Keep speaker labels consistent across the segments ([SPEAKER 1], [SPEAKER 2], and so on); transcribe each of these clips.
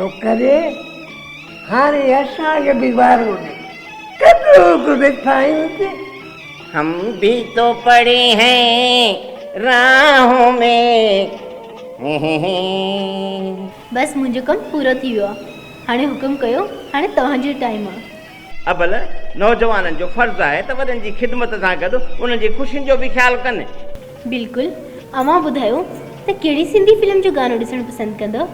[SPEAKER 1] छोकरे हाणे असांखे बि वारो ॾे केतिरो कुझु ॾेखारियूं थी।
[SPEAKER 2] हम भी तो पड़े हैं राहों में।
[SPEAKER 3] बस मुंहिंजो कमु पूरो थी वियो आहे। हाणे हुकुम कयो, हाणे तव्हांजो टाइम आहे।
[SPEAKER 2] अबल नौजवाननि जो फर्ज़ु आहे त वॾनि जी ख़िदमत सां गॾु उन्हनि जी ख़ुशियुनि जो बि ख़्यालु कनि।
[SPEAKER 3] बिल्कुलु। अव्हां ॿुधायो त कहिड़ी सिंधी फिल्म जो गानो ॾिसणु पसंदि कंदव?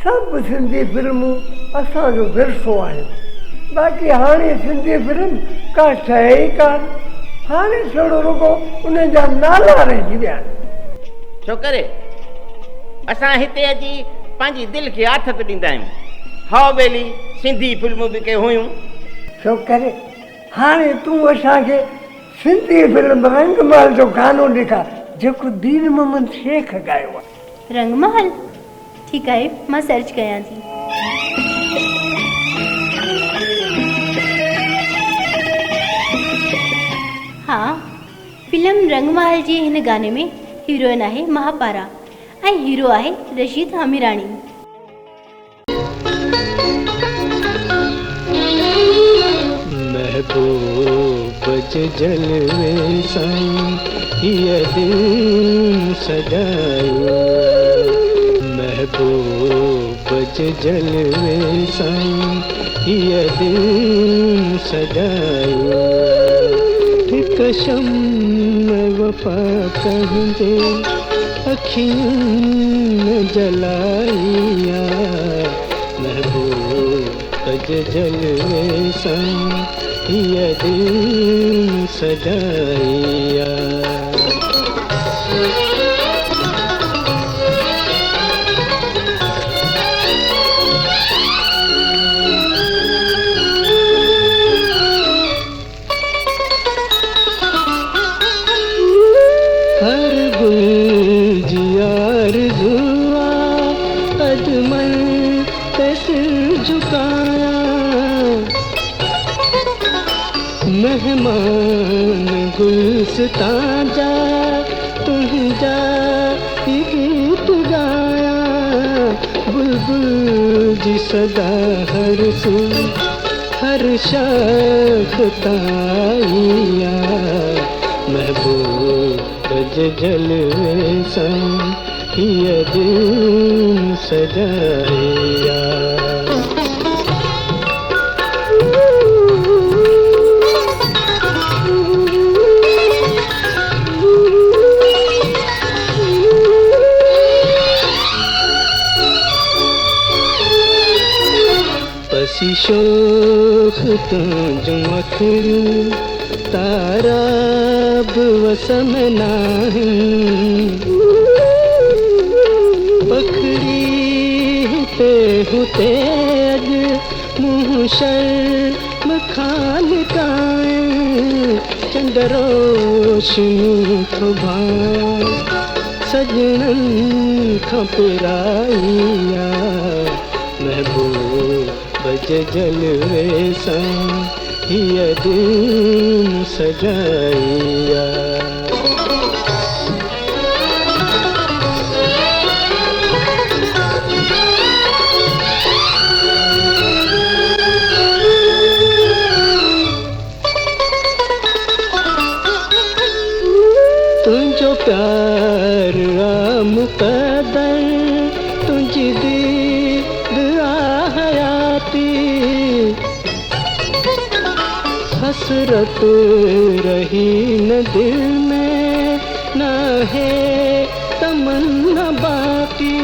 [SPEAKER 1] सभु सिंधी फिल्मूं असांजो विरसो आहे। बाक़ी हाणे सिंधी फिल्म का शइ ई कान। हाणे थोरो रुगो उन जा नाला रहिजी विया आहिनि।
[SPEAKER 2] छो करे असां हिते अची पंहिंजी दिलि खे आथत ॾींदा आहियूं। हाउ बेली सिंधी फिल्मूं बि के हुयूं।
[SPEAKER 1] छो करे हाणे तूं असांखे सिंधी फिल्म रंगमहल जो गानो ॾेखार जेको दीन मोहम्मद शेख ॻायो आहे।
[SPEAKER 3] रंगमहल? ठीकु आहे, मां सर्च कयां थी। हा, फिल्म रंगमहल जी हिन गाने में हीरोइन आहे महापारा ऐं हीरो आहे रशीद हमीराणी।
[SPEAKER 4] महबूब जलवे साईं ये दिल सजायो। महबूब जलवे साईं ये दिल सजायो। हिक शम्म वफा कहंदे अखियुनि जलाइया। महबूब जलवे साईं ये दिल सजाइया। हर गुलजियार जुआ अजमल पे सिर झुकाया। मेहमान गुलस्तां जा तुंहिंजा गीत गाया। बुलबुल जी सदा हर सू हर शाख ताइया। महबूब जलवे साईं ये दिल सजाइया। पसी शोख तुंहिंजूं अखियूं तारा बि वसम नाहिनि। पखड़ी हिते हुते अॼु मुंहुं शर्म खां लिकाए। चंड रोशनी थो भाए सजननि खां पिराइया। महबूब जलवे साईं ये दिल सजाइया। तुंहिंजो प्यार आ मुक़द्दर तुंहिंजी दीद आ हयाती। हसरत रही न दिल में न है तमन्ना बाकी।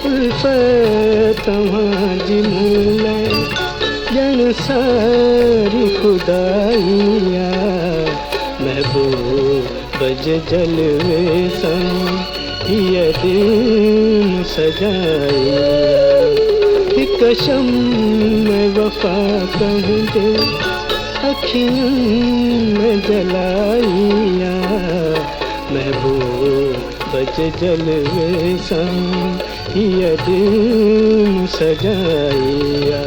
[SPEAKER 4] उल्फत तव्हांजी मुले ॼण सारी खुदाइया। महबूब जलवे साईं ये दिल सजाइया। हिक शम्म वफा कहंदे अखियुनि जलाइया। महबूब जलवे साईं ये दिल सजाइया।